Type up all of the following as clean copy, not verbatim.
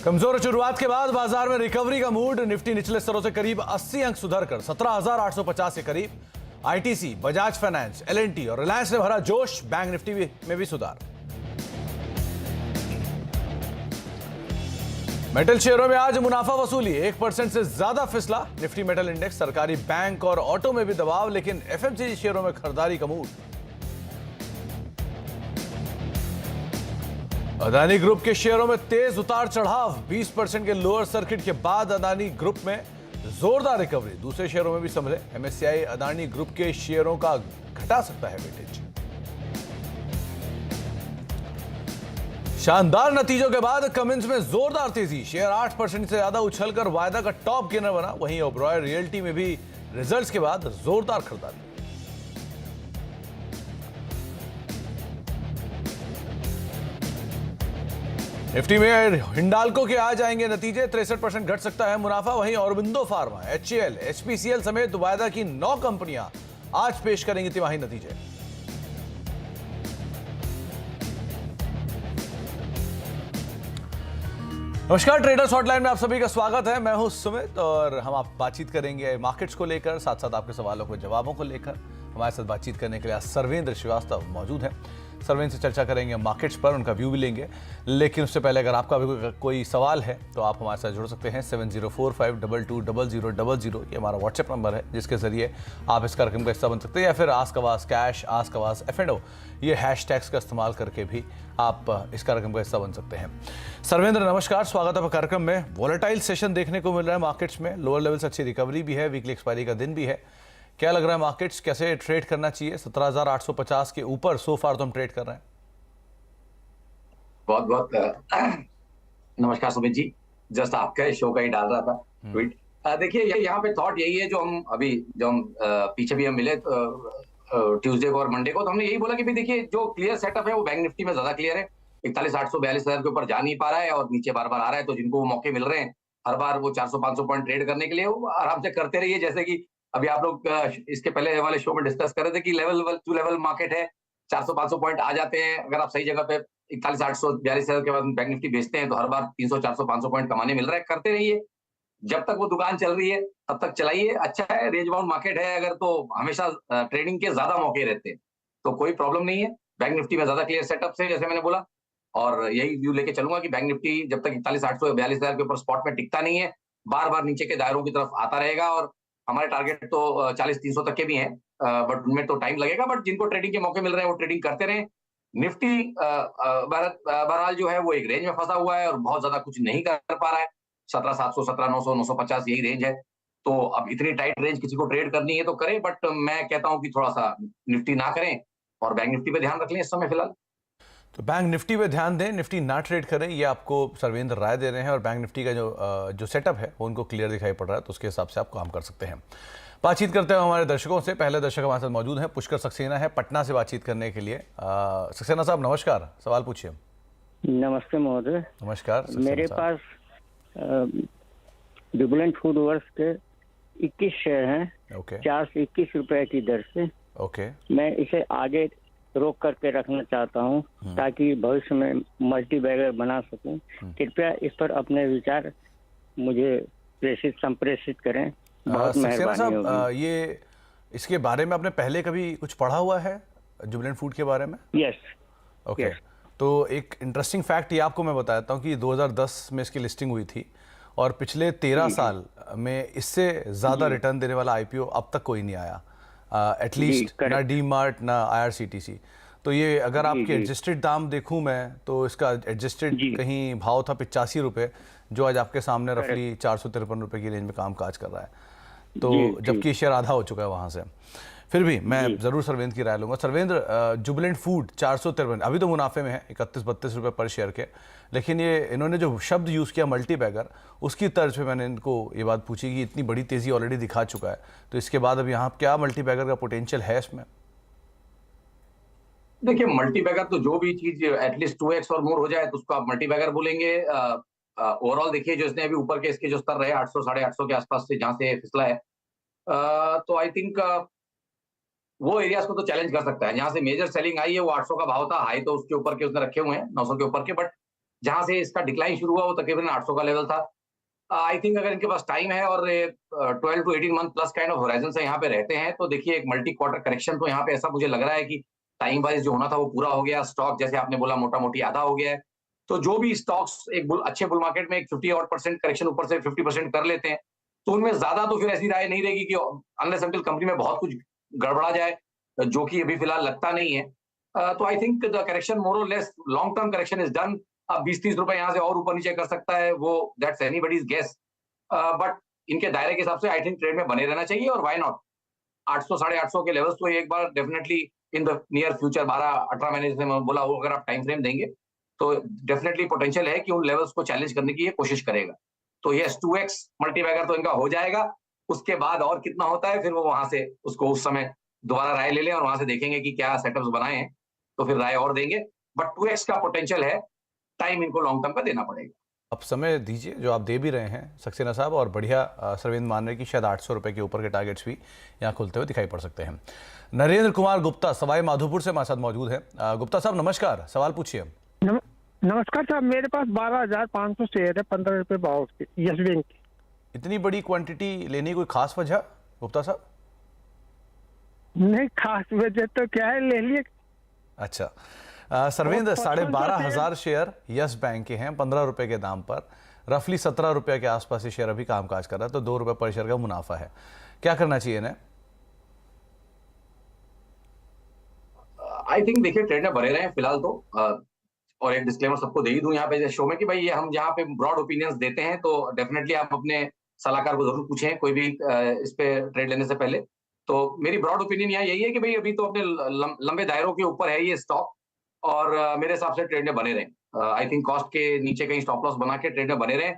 कमजोर शुरुआत के बाद बाजार में रिकवरी का मूड। निफ्टी निचले स्तरों से करीब 80 अंक सुधरकर 17,850 के करीब। आईटीसी, बजाज फाइनेंस, एलएनटी और रिलायंस ने भरा जोश। बैंक निफ्टी में भी सुधार। मेटल शेयरों में आज मुनाफा वसूली 1% से ज्यादा फिसला। निफ्टी मेटल इंडेक्स, सरकारी बैंक और ऑटो में भी दबाव, लेकिन एफएमसीजी शेयरों में खरीदारी का मूड। अदानी ग्रुप के शेयरों में तेज उतार चढ़ाव। 20% के लोअर सर्किट के बाद अदानी ग्रुप में जोरदार रिकवरी। दूसरे शेयरों में भी संभले। एमएससीआई अदानी ग्रुप के शेयरों का घटा सकता है वेटेज। शानदार नतीजों के बाद कमिंस में जोरदार तेजी। शेयर 8% से ज्यादा उछलकर वायदा का टॉप गेनर बना। वहीं ओबरॉय रियल्टी में भी रिजल्ट्स के बाद जोरदार खरीदारी। निफ्टी में हिंडाल्को के आ जाएंगे नतीजे। 63% घट सकता है मुनाफा। वहीं औरबिंदो फार्मा, एचएएल, एचपीसीएल समेत वायदा की 9 कंपनियां आज पेश करेंगी तिमाही नतीजे। नमस्कार, ट्रेडर्स हॉटलाइन में आप सभी का स्वागत है। मैं हूं सुमित और हम आप बातचीत करेंगे मार्केट्स को लेकर, साथ साथ आपके सवालों को जवाबों को लेकर। हमारे साथ बातचीत करने के लिए आज सर्वेंद्र श्रीवास्तव मौजूद हैं। सर्वेंद्र से चर्चा करेंगे मार्केट्स पर, उनका व्यू भी लेंगे। लेकिन उससे पहले अगर आपका भी कोई सवाल है तो आप हमारे साथ जुड़ सकते हैं। 7045220000 ये हमारा व्हाट्सएप नंबर है, जिसके जरिए आप इस कार्यक्रम का हिस्सा बन सकते हैं। या फिर आस्क आवाज कैश, आस्क आवाज F&O, ये हैशटैग्स का इस्तेमाल करके भी आप इस कार्यक्रम का हिस्सा बन सकते हैं। सर्वेंद्र नमस्कार, स्वागत है कार्यक्रम में। वॉलेटाइल सेशन देखने को मिल रहा है मार्केट्स में। लोअर लेवल से अच्छी रिकवरी भी है, वीकली एक्सपायरी का दिन भी है। क्या लग रहा है मार्केट्स कैसे ट्रेड करना चाहिए? 17,850 के ऊपर सो फार तो हम ट्रेड कर रहे हैं। बहुत बहुत नमस्कार सुमित जी। जस्ट आपका शो का ही डाल रहा था ट्वीट। देखिए यहाँ पे थॉट यही है, जो हम पीछे भी हम मिले ट्यूसडे को और मंडे को, तो हमने यही बोला कि भाई देखिए जो क्लियर सेटअप है वो बैंक निफ्टी में ज्यादा क्लियर है। 41,800 42,000 के ऊपर जा नहीं पा रहा है और नीचे बार बार आ रहा है। तो जिनको वो मौके मिल रहे हैं हर बार वो 400-500 पॉइंट ट्रेड करने के लिए, वो आराम से करते रहिए। जैसे कि अभी आप लोग इसके पहले वाले शो में डिस्कस कर रहे थे कि लेवल टू लेवल मार्केट है, 400-500 पॉइंट आ जाते हैं। अगर आप सही जगह पे 41,800 42,000 के बाद बैंक निफ्टी बेचते हैं तो हर बार 300-400-500 पॉइंट कमाने मिल रहा है। करते रहिए, जब तक वो दुकान चल रही है तब तक चलाइए। अच्छा है, रेंज बाउंड मार्केट है अगर, तो हमेशा ट्रेडिंग के ज्यादा मौके रहते हैं, तो कोई प्रॉब्लम नहीं है। बैंक निफ्टी में ज्यादा क्लियर सेटअप से, जैसे मैंने बोला, और यही व्यू लेके चलूंगा कि बैंक निफ्टी जब तक 41,800 42,000 के ऊपर स्पॉट में टिकता नहीं है, बार बार नीचे के दायरों की तरफ आता रहेगा। और हमारे टारगेट तो 40-300 तक के भी हैं, बट उनमें तो टाइम लगेगा। बट जिनको ट्रेडिंग के मौके मिल रहे हैं वो ट्रेडिंग करते रहे। निफ्टी बहरहाल जो है वो एक रेंज में फंसा हुआ है और बहुत ज्यादा कुछ नहीं कर पा रहा है। 17,700, 17,900, 950 यही रेंज है। तो अब इतनी टाइट रेंज किसी को ट्रेड करनी है तो करे, बट मैं कहता हूं कि थोड़ा सा निफ्टी ना करें और बैंक निफ्टी पे ध्यान रख लें इस समय फिलहाल। तो बैंक निफ्टी पे ध्यान दें, निफ्टी ना ट्रेड करें, ये आपको सर्वेंद्र राय दे रहे हैं। और बैंक निफ्टी का जो सेटअप है वो उनको क्लियर दिखाई पड़ रहा है, तो उसके हिसाब से आप काम कर सकते हैं। बातचीत करते हैं हमारे दर्शकों से। पहले दर्शक हमारे साथ मौजूद हैं, पुष्कर सक्सेना है पटना से बातचीत करने के लिए। सक्सेना साहब नमस्कार, सवाल पूछिए। नमस्ते महोदय। नमस्कार। मेरे पास जुबिलेंट फूड वर्क्स के 21 शेयर हैं। ओके। 421 रुपए की दर से। ओके। मैं इसे आगे रोक करके रखना चाहता हूं ताकि भविष्य में मल्टी बैगर बना सकूं। कृपया इस पर अपने विचार मुझे संप्रेषित करें, बहुत मेहरबानी होगी। ये इसके बारे में आपने पहले कभी कुछ पढ़ा हुआ है जुबिलेंट फूड के बारे में? यस। ओके। तो एक इंटरेस्टिंग फैक्ट ये आपको मैं बताता हूँ कि 2010 में इसकी लिस्टिंग हुई थी और पिछले 13 साल में इससे ज़्यादा रिटर्न देने वाला आईपीओ अब तक कोई नहीं आया। एटलीस्ट ना डी मार्ट ना IRCTC। तो ये अगर आपके एडजस्टेड दाम देखूं मैं तो इसका एडजस्टेड कहीं भाव था 85 रुपये, जो आज आपके सामने रफली 453 रुपये की रेंज में काम काज कर रहा है। तो जबकि शेयर आधा हो चुका है वहाँ से। फिर भी मैं जरूर सर्वेंद्र की राय लूंगा। सर्वेंद्र, जुबिलेंट फूड 453 अभी तो मुनाफे में है, 31-32 रुपये पर शेयर के। लेकिन ये इन्होंने जो शब्द यूज़ किया मल्टी बैगर, उसकी तर्ज पे मैंने इनको ये बात पूछी कि इतनी बड़ी तेज़ी ऑलरेडी दिखा चुका है, तो इसके बाद अब यहाँ क्या मल्टी बैगर का पोटेंशियल है इसमें? देखिए मल्टी बैगर तो जो भी चीज एटलीस्ट 2x और मोर हो जाए तो उसको आप मल्टी बैगर बोलेंगे। ओवरऑल देखिए जो इसने अभी ऊपर के इसके जो स्तर रहे 800 850 के आसपास से जहां से फिसला है, तो आई थिंक वो एरियाज को तो चैलेंज कर सकता है। जहां से मेजर सेलिंग आई है वो 800 का भाव था, हाई तो उसके ऊपर के उसने रखे हुए हैं 900 के ऊपर के। बट जहां से इसका डिक्लाइन शुरू हुआ वो तकरीबन 800 का लेवल था। आई थिंक अगर इनके पास टाइम है और 12 to 18 month plus kind of horizon से यहाँ पे रहते हैं, तो देखिए एक मल्टी क्वार्टर करेक्शन तो यहाँ पे ऐसा मुझे लग रहा है कि टाइम वाइज जो होना था वो पूरा हो गया। स्टॉक जैसे आपने बोला मोटा मोटी आधा हो गया है। तो जो भी स्टॉक्स एक अच्छे बुल मार्केट में एक 50% करेक्शन ऊपर से 50% कर लेते हैं, तो उनमें ज्यादा तो फिर ऐसी राय नहीं रहेगी कि अनलेस अंटिल कंपनी में बहुत कुछ गड़बड़ा जाए, जो कि अभी फिलहाल लगता नहीं है। तो आई थिंक द करेक्शन मोर और less long term correction is done. अब 20-30 रुपए यहाँ से और ऊपर नीचे कर सकता है, वो दैट्स एनीबॉडीज गेस। बट इनके दायरे के हिसाब से आई थिंक ट्रेड में बने रहना चाहिए, और व्हाई नॉट 800 साढ़े 800 के लेवल्स तो एक बार definitely in the near future 12-18 महीने से मैं बोला, वो अगर आप टाइम फ्रेम देंगे तो डेफिनेटली पोटेंशियल है कि उन लेवल्स को चैलेंज करने की ये कोशिश करेगा। तो यस 2x मल्टीबैगर तो इनका हो जाएगा। उसके बाद और कितना होता है फिर वो वहां से उसको उस समय दोबारा राय ले लें और वहां से देखेंगे कि क्या सेटअप्स बनाए हैं, तो फिर राय और देंगे। बट 2x का पोटेंशियल है, टाइम इनको लॉन्ग टर्म का देना पड़ेगा। आप समय दीजिए जो आप दे भी रहे हैं सक्सेना साहब, और बढ़िया सरविंद मान रहे हैं कि शायद 800 रुपए के ऊपर के टारगेट्स भी यहाँ खुलते हुए दिखाई पड़ सकते हैं। नरेंद्र कुमार गुप्ता सवाई माधोपुर से हमारे साथ मौजूद है। गुप्ता साहब नमस्कार, सवाल पूछिए। नमस्कार साहब, मेरे पास 12,500 शेयर है 15 रुपए भाव के यस बैंक के। इतनी बड़ी क्वांटिटी लेने की कोई खास वजह गुप्ता साहब? नहीं, खास वजह तो क्या है, ले लिए। अच्छा, सरविंद 12,500 शेयर यस बैंक के हैं 15 रुपए के दाम पर, रफली 17 रुपए के आसपास ये शेयर अभी कामकाज कर रहा है, तो 2 रुपए पर शेयर का मुनाफा है। क्या करना चाहिए इन्हें? आई थिंक देखिए ट्रेड में बने रहे हैं फिलहाल तो। और एक डिस्क्लेमर सबको दे ही दूं यहाँ पे शो में कि भाई ये हम जहाँ पे ब्रॉड ओपिनियंस देते हैं, तो डेफिनेटली आप अपने सलाहकार को जरूर पूछें कोई भी इस पे ट्रेड लेने से पहले। तो मेरी ब्रॉड ओपिनियन यहाँ यही है कि भाई अभी तो अपने लंबे दायरों के ऊपर है ये स्टॉक, और मेरे हिसाब से ट्रेड में बने रहें। आई थिंक कॉस्ट के नीचे कहीं स्टॉप लॉस बना के ट्रेड में बने रहें।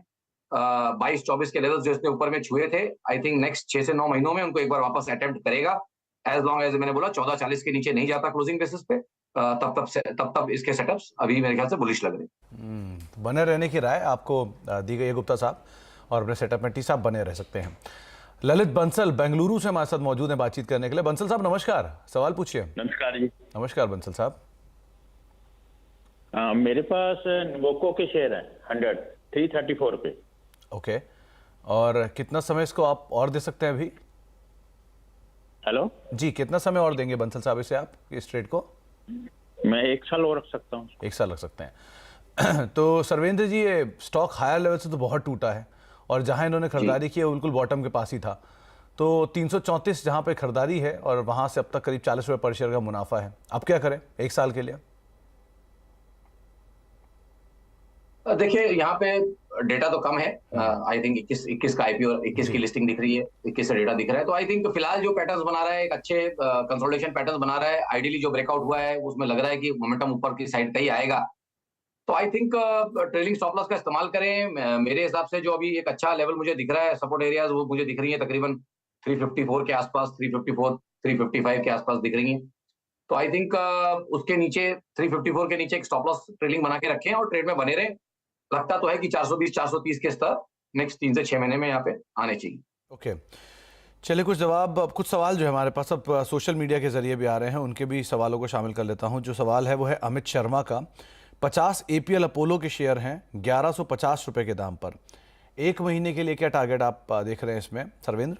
22-24 के लेवल्स जो इसने ऊपर में छुए थे, आई थिंक नेक्स्ट 6 से 9 महीनों में उनको एक बार वापस अटेम्प्ट करेगा। एज लॉन्ग एज मैंने बोला 14.40 के नीचे नहीं जाता क्लोजिंग बेसिस पे, तब इसके सेटअप्स अभी मेरे ख्याल से बुलिश लग रहे हैं। बने रहने की राय आपको दी गई है गुप्ता साहब, और अपने सेटअप में टी साहब बने रह सकते हैं। ललित बंसल बेंगलुरु से हमारे साथ मौजूद हैं बातचीत करने के लिए। बंसल साहब नमस्कार, सवाल पूछिए। नमस्कार जी। नमस्कार बंसल साहब। मेरे पास नोको के शेयर है 334 रुपए। ओके, और कितना समय इसको आप और दे सकते हैं अभी? हेलो जी, कितना समय और देंगे बंसल साहब इसे आप इस ट्रेड को? मैं 1 साल और रख सकता हूँ। 1 साल लग सकते हैं। तो सर्वेंद्र जी, ये स्टॉक हायर लेवल से तो बहुत टूटा है, और जहां इन्होंने खरीदारी की है वो बिल्कुल बॉटम के पास ही था। तो 334 जहां पे खरीदारी है, और वहां से अब तक करीब 40 रुपए पर शेयर का मुनाफा है। अब क्या करें 1 साल के लिए? देखिए यहाँ पे डेटा तो कम है। आई थिंक 21 का आईपीओ, 21 की लिस्टिंग दिख रही है, 21 से डेटा दिख रहा है। तो आई थिंक फिलहाल जो पैटर्न्स बना रहा है, एक अच्छे कंसोलिडेशन पैटर्न्स बना रहा है। आइडियली जो ब्रेकआउट हुआ है उसमें लग रहा है कि मोमेंटम ऊपर की साइड का ही आएगा। तो I think trailing stop loss का इस्तेमाल करें। मेरे हिसाब से जो अभी एक अच्छा लेवल मुझे दिख रहा है, सपोर्ट एरियाज वो मुझे दिख रही है तकरीबन 354 के आसपास, 354 355 के आसपास दिख रही है। तो आई थिंक उसके नीचे 354 के नीचे एक स्टॉप लॉस ट्रेलिंग बना के रखें और ट्रेड में बने रहें। लगता तो है कि 420-430 के स्तर नेक्स्ट 3 से 6 महीने में यहाँ पे आने चाहिए। ओके, चलिए कुछ सवाल जो है हमारे पास अब सोशल मीडिया के जरिए भी आ रहे हैं, उनके भी सवालों को शामिल कर लेता हूं। जो सवाल है वो है अमित शर्मा का। 50 एपीएल अपोलो के शेयर हैं 1150 रुपए के दाम पर। 1 महीने के लिए क्या टारगेट आप देख रहे हैं इसमें सर्वेंद्र?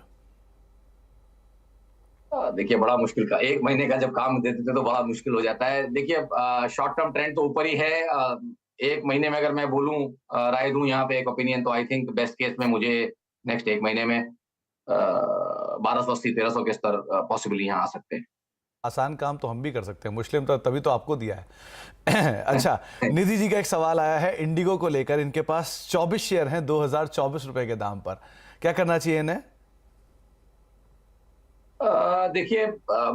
देखिए बड़ा मुश्किल का 1 महीने का जब काम देते थे तो बड़ा मुश्किल हो जाता है। देखिए शॉर्ट टर्म ट्रेंड तो ऊपर ही है। 1 महीने में अगर मैं बोलूं, राय दूं यहाँ पे एक ओपिनियन, तो आई थिंक बेस्ट केस में मुझे नेक्स्ट 1 महीने में 1280-1300 के स्तर पॉसिबली यहाँ आ सकते हैं। आसान काम तो हम भी कर सकते हैं, मुश्किल तो तभी तो आपको दिया है। अच्छा, निधि जी का एक सवाल आया है इंडिगो को लेकर। इनके पास 24 शेयर हैं 2024 रुपए के दाम पर। क्या करना चाहिए इन्हें? देखिए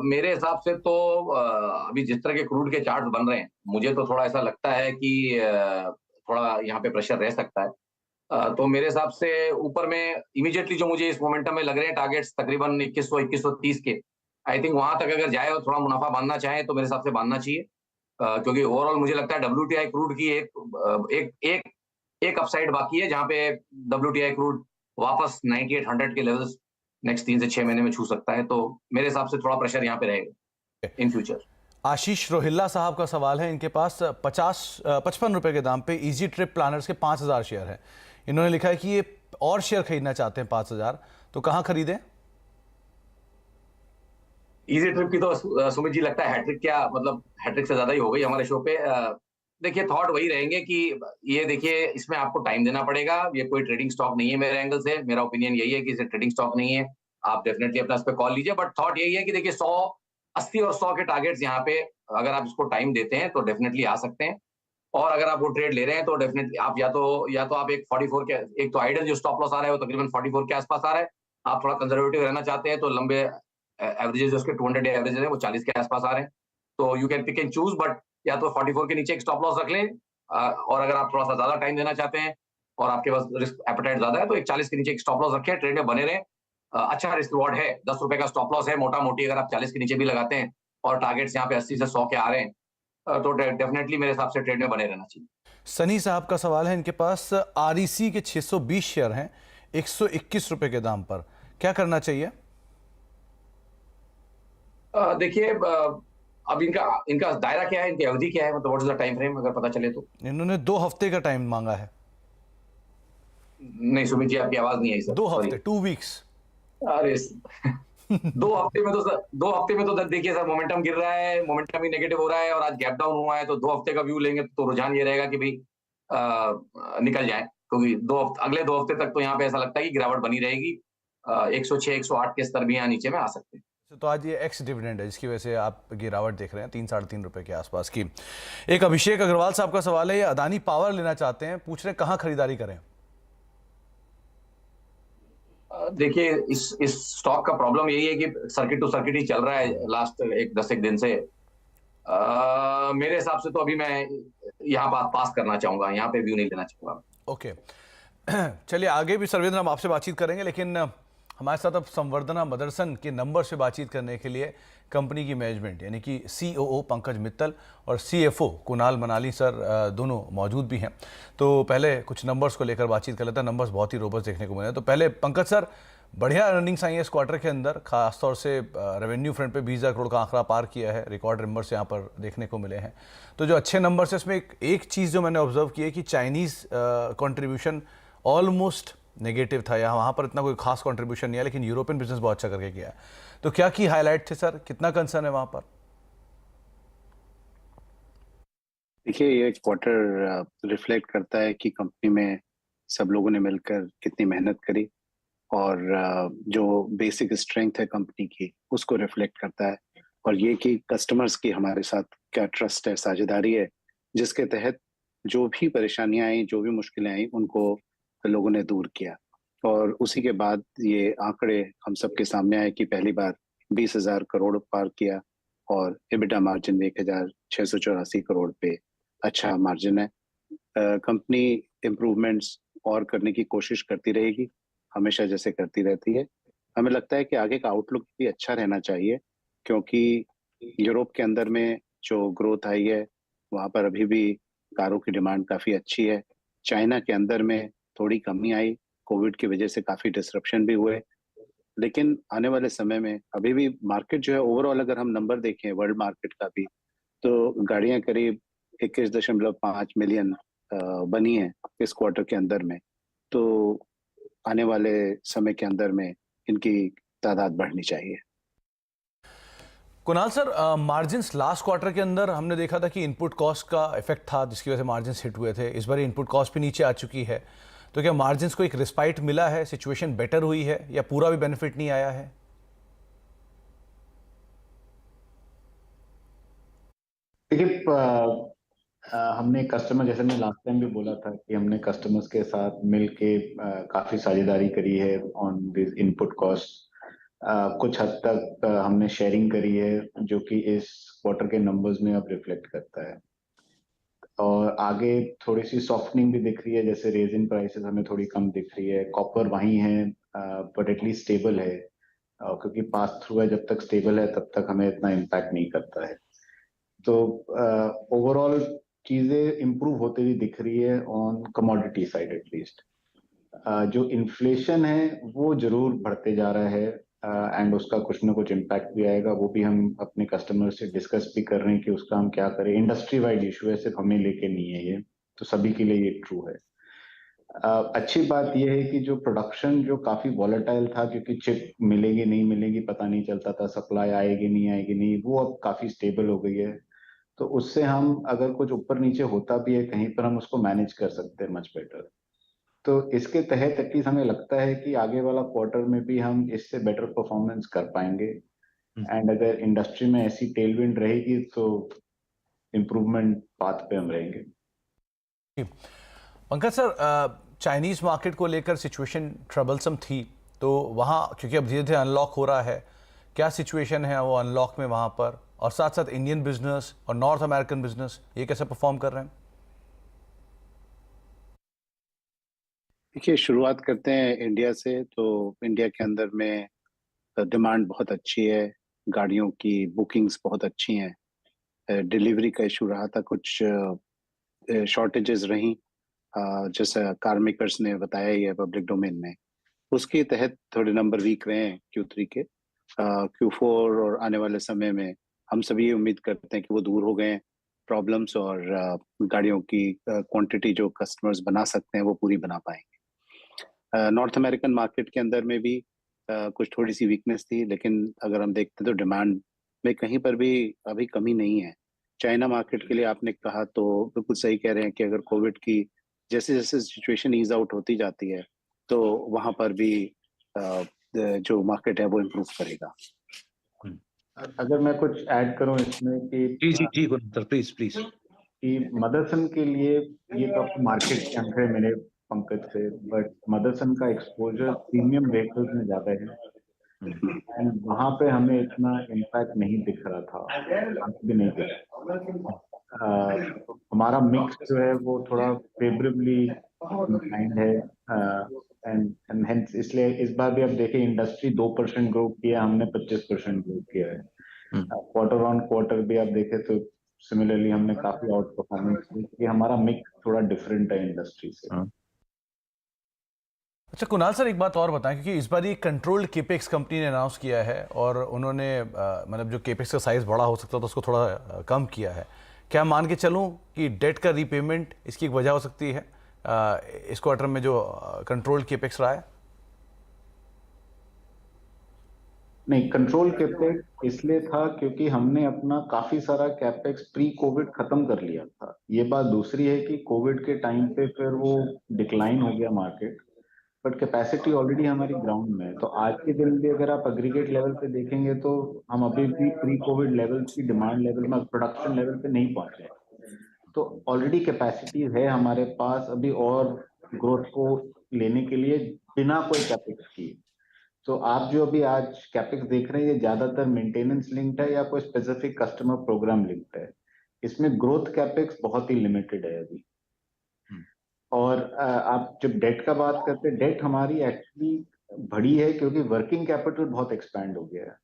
मेरे हिसाब से तो अभी जिस तरह के क्रूड के चार्ट बन रहे हैं, मुझे तो थोड़ा ऐसा लगता है कि थोड़ा यहाँ पे प्रेशर रह सकता है। तो मेरे हिसाब से ऊपर में इमीडिएटली जो मुझे इस मोमेंटम में लग रहे हैं टारगेट्स तकरीबन 2100-2130 के, आई थिंक वहां तक अगर जाए और थोड़ा मुनाफा बांधना चाहे तो मेरे हिसाब से बांधना चाहिए। क्योंकि ओवरऑल मुझे लगता है WTI क्रूड की एक अपसाइड बाकी है, जहां पे WTI क्रूड वापस 9800 के लेवल्स नेक्स्ट 3 से 6 महीने में छू सकता है। तो मेरे हिसाब से थोड़ा प्रेशर यहाँ पे रहेगा इन फ्यूचर। आशीष रोहिल्ला साहब का सवाल है। इनके पास 55 रुपए के दाम पे इजी ट्रिप प्लानर्स के 5000 शेयर हैं। इन्होंने लिखा है कि ये और शेयर खरीदना चाहते हैं 5000, तो कहां खरीदें? इजी ट्रिप की तो सुमित जी लगता है हैट्रिक, क्या मतलब हैट्रिक से ज्यादा ही हो गई हमारे शो पे। देखिए थॉट वही रहेंगे कि ये देखिए इसमें आपको टाइम देना पड़ेगा। ये कोई ट्रेडिंग स्टॉक नहीं है मेरे एंगल से। मेरा ओपिनियन यही है कि इसे ट्रेडिंग स्टॉक नहीं है। आप डेफिनेटली अपना इस पे कॉल लीजिए, बट थॉट यही है कि देखिए 100, 80 और 100 के टारगेट्स यहाँ पे अगर आप इसको टाइम देते हैं तो डेफिनेटली आ सकते हैं। और अगर आप वो ट्रेड ले रहे हैं तो डेफिनेटली आप या तो आप एक 44 के, एक तो आइडल जो स्टॉप लॉस आ रहा है वो तकरीबन 44 के आसपास आ रहा है। आप थोड़ा कंजर्वेटिव रहना चाहते हैं तो लंबे एवरेजेस उसके 200 डे एवरेजेस है वो 40 के आसपास आ रहे हैं। तो you can pick and choose, but या तो 44 के नीचे एक स्टॉप लॉस रख लें, और अगर आप थोड़ा सा ज्यादा टाइम देना चाहते हैं और आपके पास रिस्क एपेटाइट ज्यादा है तो एक 40 के नीचे एक स्टॉप लॉस रखें, ट्रेड में बने रहें। अच्छा रिस्क रिवॉर्ड है, 10 रुपए का स्टॉप लॉस है मोटा मोटी। अगर आप 40 के नीचे भी लगाते हैं और टारगेट्स यहाँ पे 80 से 100 के आ रहे हैं तो डेफिनेटली मेरे हिसाब से ट्रेड में बने रहना चाहिए। सनी साहब का सवाल है। इनके पास आरईसी के 620 शेयर हैं 121 रुपए के दाम पर, क्या करना चाहिए? देखिए अब इनका दायरा क्या है, इनकी अवधि क्या है, मतलब what is the time frame, अगर पता चले तो। इन्होंने 2 हफ्ते का टाइम मांगा है। नहीं सुमित जी आपकी आवाज नहीं आई सर। 2 हफ्ते, 2 वीक्स। अरे 2 हफ्ते में तो देखिए सर मोमेंटम गिर रहा है, मोमेंटम ही नेगेटिव हो रहा है और आज गैप डाउन हुआ है, तो 2 हफ्ते का व्यू लेंगे तो रुझान ये रहेगा कि भाई निकल जाए, क्योंकि अगले 2 हफ्ते तक तो यहाँ पे ऐसा लगता है कि गिरावट बनी रहेगी। 106, 108 के स्तर भी यहाँ नीचे में आ सकते हैं। तो आज ये एक्स डिविडेंड है जिसकी वजह से आप गिरावट देख रहे हैं 3-3.5 रुपए के आसपास की। एक अभिषेक अग्रवाल साहब का सवाल है, ये अदानी पावर लेना चाहते हैं, पूछ रहे हैं कहां खरीदारी करें? देखिए इस स्टॉक का प्रॉब्लम यही है कि सर्किट टू सर्किट ही चल रहा है लास्ट 10 दिन से। मेरे हिसाब से तो अभी मैं यहाँ पास करना चाहूंगा, यहाँ पे व्यू नहीं लेना चाहूंगा। ओके चलिए आगे भी सर्वेंद्र हम आपसे बातचीत करेंगे, लेकिन हमारे साथ अब संवर्धना मदरसन के नंबर से बातचीत करने के लिए कंपनी की मैनेजमेंट यानी कि COO पंकज मित्तल और CFO कुणाल मनाली सर दोनों मौजूद भी हैं। तो पहले कुछ नंबर्स को लेकर बातचीत कर लेते हैं। नंबर्स बहुत ही रोबस्ट देखने को मिले। तो पहले पंकज सर, बढ़िया अर्निंग्स आई है इस क्वार्टर के अंदर, खासतौर से रेवेन्यू फ्रंट पे 20,000 करोड़ का आंकड़ा पार किया है, रिकॉर्ड नंबर्स यहाँ पर देखने को मिले हैं। तो जो अच्छे नंबर्स है इसमें एक चीज़ जो मैंने ऑब्जर्व की है कि चाइनीज़ कॉन्ट्रीब्यूशन ऑलमोस्ट नेगेटिव था, या वहाँ पर इतना कोई खास कंट्रीब्यूशन नहीं है, लेकिन यूरोपियन बिजनेस बहुत अच्छा करके किया है। तो क्या की हाईलाइट थे सर, कितना कंसर्न है वहाँ पर? देखिए ये क्वार्टर रिफ्लेक्ट करता है कि कंपनी में सब लोगों ने मिलकर कितनी मेहनत करी और जो बेसिक स्ट्रेंथ है कंपनी की उसको रिफ्लेक्ट करता है, और ये कि कस्टमर्स की हमारे साथ क्या ट्रस्ट है, साझेदारी है, जिसके तहत जो भी परेशानियां आई, जो भी मुश्किलें आई, उनको लोगों ने दूर किया। और उसी के बाद ये आंकड़े हम सबके सामने आए कि पहली बार 20,000 करोड़ पार किया और EBITDA मार्जिन 1,684 करोड़ पे अच्छा मार्जिन है। कंपनी इम्प्रूवमेंट्स और करने की कोशिश करती रहेगी, हमेशा जैसे करती रहती है। हमें लगता है कि आगे का आउटलुक भी अच्छा रहना चाहिए, क्योंकि यूरोप के अंदर में जो ग्रोथ आई है वहाँ पर अभी भी कारों की डिमांड काफ़ी अच्छी है। चाइना के अंदर में थोड़ी कमी आई, कोविड की वजह से काफ़ी डिसरप्शन भी हुए, लेकिन आने वाले समय में अभी भी मार्केट जो है ओवरऑल, अगर हम नंबर देखें वर्ल्ड मार्केट का भी, तो गाड़ियां करीब 21.5 मिलियन बनी है इस क्वार्टर के अंदर में। तो आने वाले समय के अंदर में इनकी तादाद बढ़नी चाहिए। Kunal sir, margins last quarter के अंदर हमने देखा था कि इनपुट कॉस्ट का इफेक्ट था जिसकी वजह से मार्जिन्स हिट हुए थे। इस बार इनपुट कॉस्ट भी नीचे आ चुकी है, तो क्या मार्जिन्स को एक रिस्पाइट मिला है, सिचुएशन बेटर हुई है, या पूरा भी बेनिफिट नहीं आया है? देखिए हमने कस्टमर, जैसे मैं लास्ट टाइम भी बोला था कि हमने कस्टमर्स के साथ मिलके काफी साझेदारी करी है ऑन दिस इनपुट कॉस्ट। कुछ हद तक हमने शेयरिंग करी है, जो कि इस क्वार्टर के नंबर्स में अब रिफ्लेक्ट करता है। और आगे थोड़ी सी सॉफ्टनिंग भी दिख रही है, जैसे रेजिन प्राइसेस हमें थोड़ी कम दिख रही है, कॉपर वहीं है बट एटलीस्ट स्टेबल है, क्योंकि पास थ्रू है, जब तक स्टेबल है तब तक हमें इतना इम्पैक्ट नहीं करता है। तो ओवरऑल चीजें इम्प्रूव होती हुई दिख रही है ऑन कमोडिटी साइड एटलीस्ट। जो इन्फ्लेशन है वो जरूर बढ़ते जा रहा है एंड उसका कुछ ना कुछ इम्पैक्ट भी आएगा। वो भी हम अपने कस्टमर से डिस्कस भी कर रहे हैं कि उसका हम क्या करें। इंडस्ट्री वाइड इशू है, सिर्फ हमें लेके नहीं है ये, तो सभी के लिए ये ट्रू है। अच्छी बात यह है कि जो प्रोडक्शन जो काफी वॉलेटाइल था, क्योंकि चिप मिलेगी नहीं मिलेगी पता नहीं चलता था, सप्लाई आएगी नहीं, वो अब काफी स्टेबल हो गई है। तो उससे हम अगर कुछ ऊपर नीचे होता भी है कहीं पर, हम उसको मैनेज कर सकते हैं मच बेटर। तो इसके तहत एटलीस्ट हमें लगता है कि आगे वाला क्वार्टर में भी हम इससे बेटर परफॉर्मेंस कर पाएंगे। एंड अगर इंडस्ट्री में ऐसी टेलविंड रहेगी तो इम्प्रूवमेंट पाथ पे हम रहेंगे। पंकज सर, चाइनीज मार्केट को लेकर सिचुएशन ट्रबलसम थी, तो वहाँ क्योंकि अब धीरे धीरे अनलॉक हो रहा है, क्या सिचुएशन है वो अनलॉक में वहाँ पर, और साथ साथ इंडियन बिजनेस और नॉर्थ अमेरिकन बिजनेस ये कैसे परफॉर्म कर रहे हैं? देखिए, शुरुआत करते हैं इंडिया से। तो इंडिया के अंदर में डिमांड बहुत अच्छी है, गाड़ियों की बुकिंग्स बहुत अच्छी हैं। डिलीवरी का इशू रहा था, कुछ शॉर्टेजेस रहीं, जैसा कार मेकर्स ने बताया ही है पब्लिक डोमेन में। उसके तहत थोड़े नंबर वीक रहे हैं Q3 के। Q4 और आने वाले समय में हम सभी ये उम्मीद करते हैं कि वो दूर हो गए हैं प्रॉब्लम्स, और गाड़ियों की क्वांटिटी जो कस्टमर्स बना सकते हैं वो पूरी बना पाएंगे। नॉर्थ अमेरिकन मार्केट के अंदर में भी कुछ थोड़ी सी वीकनेस थी, लेकिन अगर हम देखते तो डिमांड में कहीं पर भी अभी कमी नहीं है। चाइना मार्केट के लिए आपने कहा तो बिल्कुल सही कह रहे हैं कि अगर कोविड की जैसे जैसे सिचुएशन ईज आउट होती जाती है तो वहां पर भी जो मार्केट है वो इम्प्रूव करेगा। अगर मैं कुछ ऐड करूं इसमें कि जी गुरु प्लीज प्लीज। कि मदरसन के लिए ये तो आपको मार्केट के अंदर है मेरे पंकज से, बट मदरसन का एक्सपोजर प्रीमियम व्हीकल्स में ज्यादा है एंड वहां पे हमें इतना इम्पैक्ट नहीं दिख रहा था, भी नहीं दिख रहा। हमारा मिक्स जो है वो थोड़ा फेवरेबली इंक्लाइंड है एंड हेंस इसलिए इस बार भी अब देखें इंडस्ट्री 2% ग्रो किया, हमने 25% ग्रो किया है। क्वार्टर ऑन क्वार्टर भी आप देखें तो सिमिलरली हमने काफी आउट परफॉर्मेंस की, क्योंकि हमारा मिक्स थोड़ा डिफरेंट है इंडस्ट्री से। अच्छा कुणाल सर, एक बात और बताएं, क्योंकि इस बार ये कंट्रोल्ड केपेक्स कंपनी ने अनाउंस किया है और उन्होंने मतलब जो केपेक्स का साइज बड़ा हो सकता था उसको थोड़ा कम किया है। क्या मान के चलूं कि डेट का रीपेमेंट इसकी एक वजह हो सकती है इस क्वार्टर में जो कंट्रोल्ड केपेक्स रहा है? नहीं, कंट्रोल कैपेक्स इसलिए था क्योंकि हमने अपना काफी सारा कैपेक्स प्री कोविड खत्म कर लिया था। ये बात दूसरी है कि कोविड के टाइम पे फिर वो डिक्लाइन हो गया मार्केट, बट कैपेसिटी ऑलरेडी हमारी ग्राउंड में है। तो आज के दिन भी अगर आप एग्रीगेट लेवल पे देखेंगे तो हम अभी भी प्री कोविड लेवल की डिमांड लेवल में, प्रोडक्शन लेवल पे नहीं पहुंचे। तो ऑलरेडी कैपेसिटी है हमारे पास अभी और ग्रोथ को लेने के लिए बिना कोई कैपेक्स किए। तो आप जो अभी आज कैपेक्स देख रहे हैं ये ज्यादातर मेंटेनेंस लिंक्ड है या कोई स्पेसिफिक कस्टमर प्रोग्राम लिंक्ड है। इसमें ग्रोथ कैपेक्स बहुत ही लिमिटेड है अभी। और आप जब डेट का बात करते हैं, डेट हमारी एक्चुअली बढ़ी है क्योंकि वर्किंग कैपिटल बहुत एक्सपैंड हो गया है।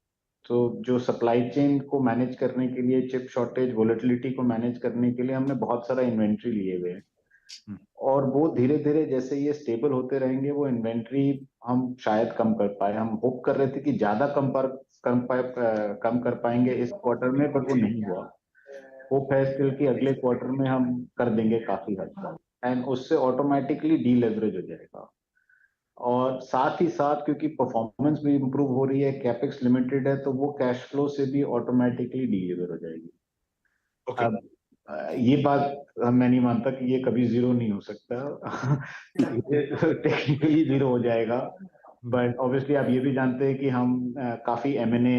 तो जो सप्लाई चेन को मैनेज करने के लिए, चिप शॉर्टेज वोलेटिलिटी को मैनेज करने के लिए हमने बहुत सारा इन्वेंट्री लिए हुए हैं और वो धीरे धीरे जैसे ये स्टेबल होते रहेंगे वो इन्वेंट्री हम शायद कम कर पाए। हम होप कर रहे थे कि ज्यादा कम कर पाएंगे इस क्वार्टर में, बट वो नहीं हुआ। होप है स्टिल कि अगले क्वार्टर में हम कर देंगे काफी हद तक एंड उससे ऑटोमेटिकली डीलेवरेज हो जाएगा। और साथ ही साथ क्योंकि परफॉर्मेंस भी इंप्रूव हो रही है, कैपेक्स लिमिटेड है, तो वो कैश फ्लो से भी ऑटोमेटिकली डिलीवर हो जाएगी। अब ये बात मैं नहीं मानता कि ये कभी जीरो नहीं हो सकता टेक्निकली जीरो हो जाएगा, बट ऑब्वियसली आप ये भी जानते हैं कि हम काफी M&A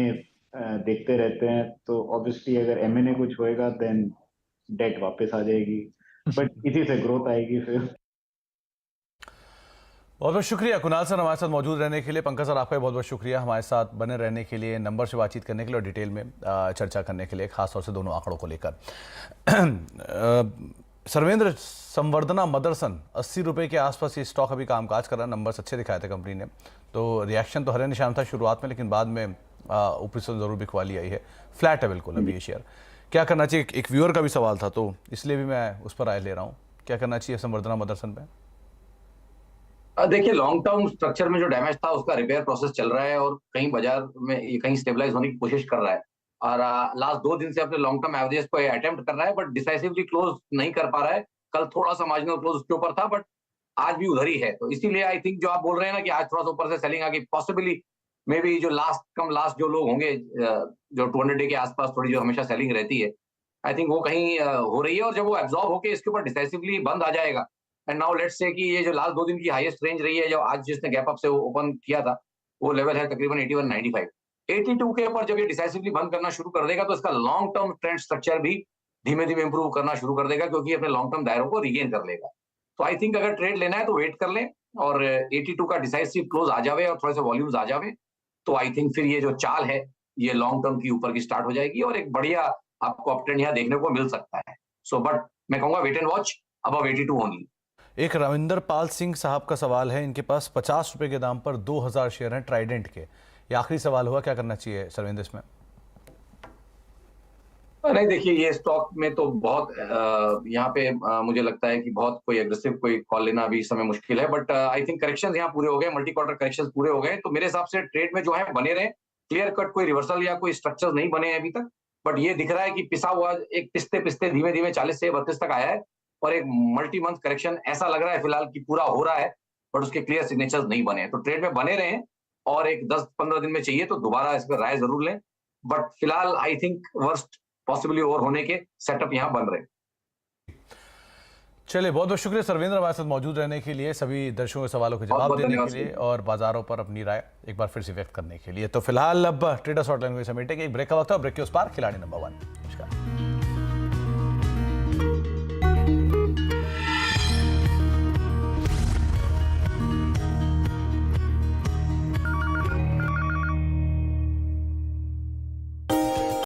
देखते रहते हैं। तो ऑब्वियसली अगर M&A कुछ होएगा देन डेट वापस आ जाएगी, बट इसी से ग्रोथ आएगी फिर। बहुत बहुत शुक्रिया कुणाल सर हमारे साथ मौजूद रहने के लिए। पंकज सर आपका बहुत बहुत शुक्रिया हमारे साथ बने रहने के लिए, नंबर से बातचीत करने के लिए और डिटेल में चर्चा करने के लिए, खासतौर से दोनों आंकड़ों को लेकर। सर्वेंद्र, संवर्धना मदरसन 80 रुपये के आसपास ये स्टॉक अभी कामकाज कर रहा है, नंबर्स अच्छे दिखाए थे कंपनी ने, तो रिएक्शन तो हरे निशान था शुरुआत में, लेकिन बाद में ऊपरी से ज़रूर बिकवाली आई है। फ्लैट है बिल्कुल अभी ये शेयर। क्या करना चाहिए? एक व्यूअर का भी सवाल था तो इसलिए भी मैं उस पर राय ले रहा हूँ। क्या करना चाहिए संवर्धना मदरसन पे? देखिए लॉन्ग टर्म स्ट्रक्चर में जो डैमेज था उसका रिपेयर प्रोसेस चल रहा है और कहीं बाजार में ये कहीं स्टेबलाइज होने की कोशिश कर रहा है और लास्ट 2 दिन से अपने लॉन्ग टर्म एवरेज को अटेम्प्ट कर रहा है बट डिसाइसिवली क्लोज नहीं कर पा रहा है। कल थोड़ा सा मार्जिनल क्लोज उसके ऊपर था बट आज भी उधर ही है। तो इसीलिए आई थिंक जो आप बोल रहे हैं ना कि आज थोड़ा सा ऊपर से सेलिंग आ गई, पॉसिबली मे बी जो लास्ट जो लोग होंगे जो 200 डे के आसपास थोड़ी जो हमेशा सेलिंग रहती है, आई थिंक वो कहीं हो रही है और जब वो एब्जॉर्ब होके इसके ऊपर डिसाइसिवली बंद आ जाएगा एंड नाउ लेट्स से कि ये जो लास्ट 2 दिन की हाईएस्ट रेंज रही है जो आज जिसने गैप अप से ओपन किया था वो लेवल है तकरीबन 81.95, 82 के ऊपर जब ये डिसाइसिवली बंद करना शुरू कर देगा तो इसका लॉन्ग टर्म ट्रेंड स्ट्रक्चर भी धीमे धीमे इंप्रूव करना शुरू कर देगा क्योंकि अपने लॉन्ग टर्म दायरों को रिगेन कर लेगा। तो आई थिंक अगर ट्रेड लेना है तो वेट कर लें और 82 का डिसाइसिव क्लोज आ जावे और थोड़े से वॉल्यूम्स आ जावे तो आई थिंक फिर ये जो चाल है ये लॉन्ग टर्म की ऊपर की स्टार्ट हो जाएगी और एक बढ़िया आपको अपट्रेंड यहाँ देखने को मिल सकता है। सो बट मैं कहूंगा wait and watch above 82 only. एक रविंदर पाल सिंह साहब का सवाल है, इनके पास 50 रुपए के दाम पर 2000 शेयर हैं ट्राइडेंट के। ये आखिरी सवाल हुआ, क्या करना चाहिए सरविंदर इसमें? नहीं देखिए ये स्टॉक में तो बहुत यहाँ पे मुझे लगता है कि बहुत कोई एग्रेसिव कोई कॉल लेना अभी इस समय मुश्किल है बट आई थिंक करेक्शंस यहाँ पूरे हो गए, मल्टी क्वार्टर करेक्शंस पूरे हो गए तो मेरे हिसाब से ट्रेड में जो है बने रहे। क्लियर कट कोई रिवर्सल या कोई स्ट्रक्चर नहीं बने हैं अभी तक बट ये दिख रहा है कि पिसा हुआ एक पिसते पिसते धीमे धीमे 40 से 32 तक आया है और एक मल्टी मंथ करेक्शन ऐसा लग रहा है फिलहाल कि पूरा हो रहा है बट उसके क्लियर सिग्नेचर्स नहीं बने हैं। तो ट्रेड में बने रहे और एक 10-15 दिन में चाहिए तो दोबारा इस पर राय जरूर लें बट फिलहाल I think worst possibly over होने के सेटअप यहाँ बन रहे। चलिए, बहुत बहुत शुक्रिया सरविंदर हमारे साथ मौजूद रहने के लिए, सभी दर्शकों के सवालों के जवाब देने के लिए और बाजारों पर अपनी राय एक बार फिर से व्यक्त करने के लिए। तो फिलहाल अब ट्रेडर्स हॉटलाइन को समेटेंगे, एक ब्रेक का वक्त है, ब्रेक के उस पार खिलाड़ी नंबर 1। नमस्कार।